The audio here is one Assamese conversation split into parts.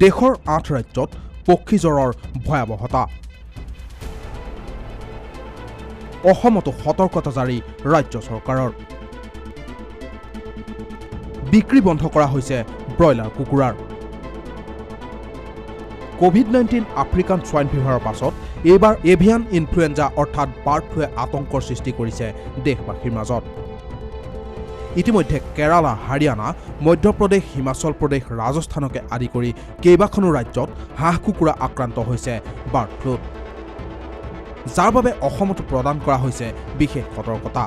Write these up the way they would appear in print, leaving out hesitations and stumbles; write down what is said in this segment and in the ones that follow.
দেশৰ 8 ৰাজ্যত পক্ষী জ্বৰৰ ভয়াৱহতা অসমতো সতৰ্কতা জাৰি ৰাজ্য চৰকাৰৰ বিক্ৰী বন্ধ কৰা হৈছে ব্ৰইলাৰ কুকুৰাৰ কোভিড-19 আফ্ৰিকান সোয়াইন ফিভাৰৰ পাছত এইবাৰ এভিয়ান ইনফ্লুৱেঞ্জা অৰ্থাৎ বাৰ্ড ফ্লুৱে আতংকৰ সৃষ্টি কৰিছে দেশবাসীৰ মাজত ইতিমধ্যে কেৰালা হাৰিয়ানা মধ্যপ্ৰদেশ হিমাচল প্ৰদেশ ৰাজস্থানকে আদি কৰি কেইবাখনো ৰাজ্যত হাঁহ কুকুৰা আক্ৰান্ত হৈছে বাৰ্ড ফ্লুত যাৰ বাবে অসমতো প্ৰদান কৰা হৈছে বিশেষ সতৰ্কতা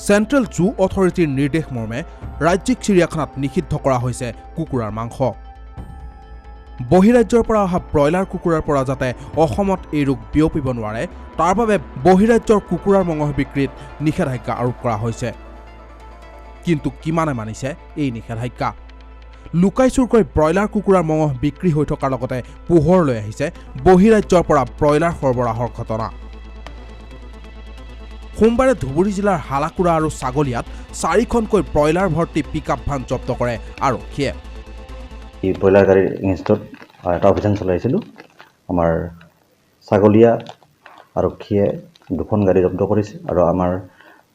চেন্ট্ৰেল জু অথৰিটিৰ নিৰ্দেশ মৰ্মে ৰাজ্যিক চিৰিয়াখানাত নিষিদ্ধ কৰা হৈছে কুকুৰাৰ মাংস বহিৰাজ্যৰ পৰা অহা ব্ৰইলাৰ কুকুৰাৰ পৰা যাতে অসমত এই ৰোগ বিয়পিব নোৱাৰে তাৰ বাবে বহিৰাজ্যৰ কুকুৰাৰ মঙহ বিক্ৰীত নিষেধাজ্ঞা আৰোপ কৰা হৈছে কিন্তু কিমানে মানিছে এই নিষেধাজ্ঞা লুকাই চুৰকৈ ব্ৰইলাৰ কুকুৰাৰ মঙহ বিক্ৰী হৈ থকাৰ লগতে পোহৰলৈ আহিছে বহিৰাজ্যৰ পৰা ব্ৰইলাৰ সৰবৰাহৰ ঘটনা সোমবাৰে ধুবুৰী জিলাৰ হালাকুৰা আৰু ছাগলীয়াত 4খনকৈ ব্ৰইলাৰ ভৰ্তি পিকআপ ভান জব্দ কৰে আৰক্ষীয়ে এই ব্ৰইলাৰ গাড়ীৰ এগেইনষ্টত এটা অভিযান চলাইছিলোঁ আমাৰ ছাগলীয়া আৰক্ষীয়ে 2খন গাড়ী জব্দ কৰিছে আৰু আমাৰ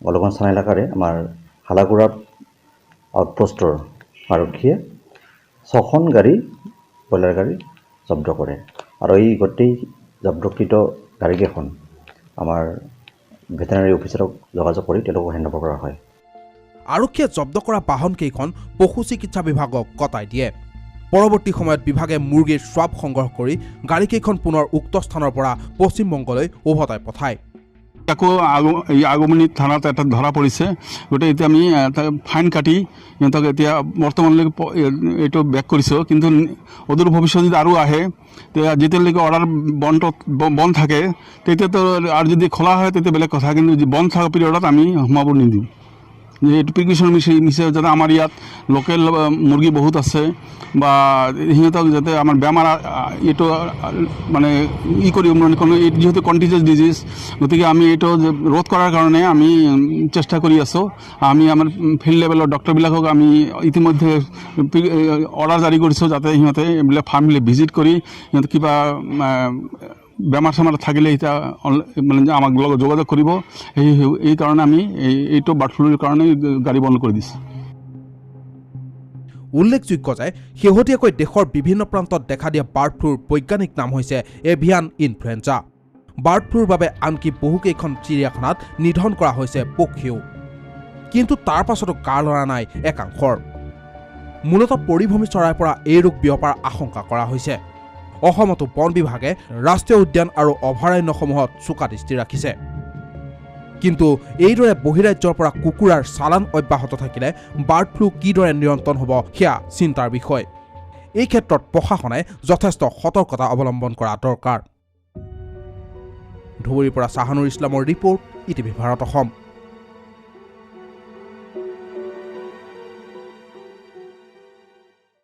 গলগঞ্জ থানা এলেকাৰে আমাৰ হালাকুৰা আউটপোষ্টৰ আৰক্ষীয়ে 6খন গাড়ী ব্ৰইলাৰ গাড়ী জব্দ কৰে আৰু এই গোটেই জব্দকৃত গাড়ীকেইখন আমাৰ ভেটেনাৰী অফিচাৰক যোগাযোগ কৰি তেওঁলোকক হেণ্ডঅভাৰ কৰা হয় আৰক্ষীয়ে জব্দ কৰা বাহনকেইখন পশু চিকিৎসা বিভাগক গতাই দিয়ে পৰৱৰ্তী সময়ত বিভাগে মুৰ্গীৰ স্বাব সংগ্ৰহ কৰি গাড়ীকেইখন পুনৰ উক্ত স্থানৰ পৰা পশ্চিমবংগলৈ উভতাই পঠায় আকৌ আগমনী থানাত এটা ধৰা পৰিছে গতিকে এতিয়া আমি ফাইন কাটি সিহঁতক এতিয়া বৰ্তমানলৈকে এইটো বেক কৰিছোঁ কিন্তু অদূৰ ভৱিষ্যত যদি আৰু আহে যেতিয়ালৈকে অৰ্ডাৰ বন্ধ থাকে তেতিয়াতো আৰু যদি খোলা হয় তেতিয়া বেলেগ কথা কিন্তু বন্ধ থকা পিৰিয়ডত আমি সোমাব নিদিওঁ এইটো প্ৰিকশ্যন মিছে যাতে আমাৰ ইয়াত লোকেল মুৰ্গী বহুত আছে বা সিহঁতক যাতে আমাৰ বেমাৰ এইটো মানে কৰিব কোনো যিহেতু কণ্টিজিয়াছ ডিজিজ গতিকে আমি এইটো ৰোধ কৰাৰ কাৰণে আমি চেষ্টা কৰি আছোঁ আমি আমাৰ ফিল্ড লেভেলৰ ডক্টৰবিলাকক আমি ইতিমধ্যে অৰ্ডাৰ জাৰি কৰিছোঁ যাতে সিহঁতে এইবিলাক ফাৰ্মবিলাক ভিজিট কৰি সিহঁতে কিবা বেমাৰ চেমাৰ থাকিলে এতিয়া মানে আমাক লগত যোগাযোগ কৰিব এই কাৰণে আমি এইটো বাৰ্ড ফ্লুৰ কাৰণে গাড়ী বন্ধ কৰি দিছোঁ উল্লেখযোগ্য যে শেহতীয়াকৈ দেশৰ বিভিন্ন প্ৰান্তত দেখা দিয়া বাৰ্ড ফ্লুৰ বৈজ্ঞানিক নাম হৈছে এভিয়ান ইনফ্লুৱেঞ্জা বাৰ্ড ফ্লুৰ বাবে আনকি বহুকেইখন চিৰিয়াখানাত নিধন কৰা হৈছে পক্ষীও কিন্তু তাৰ পাছতো কাৰ লৰা নাই একাংশৰ মূলতঃ পৰিভ্ৰমী চৰাইৰ পৰা এই ৰোগ বিয়পাৰ আশংকা কৰা হৈছে অসমতো বন বিভাগে ৰাষ্ট্ৰীয় উদ্যান আৰু অভয়াৰণ্যসমূহত চোকা দৃষ্টি ৰাখিছে কিন্তু এইদৰে বহিৰাজ্যৰ পৰা কুকুৰাৰ চালান অব্যাহত থাকিলে বাৰ্ড ফ্লু কিদৰে নিয়ন্ত্ৰণ হ'ব সেয়া চিন্তাৰ বিষয় এই ক্ষেত্ৰত প্ৰশাসনে যথেষ্ট সতৰ্কতা অৱলম্বন কৰা দৰকাৰ ধুবুৰীৰ পৰা চাহানুৰ ইছলামৰ ৰিপৰ্ট ইটিভি ভাৰত অসম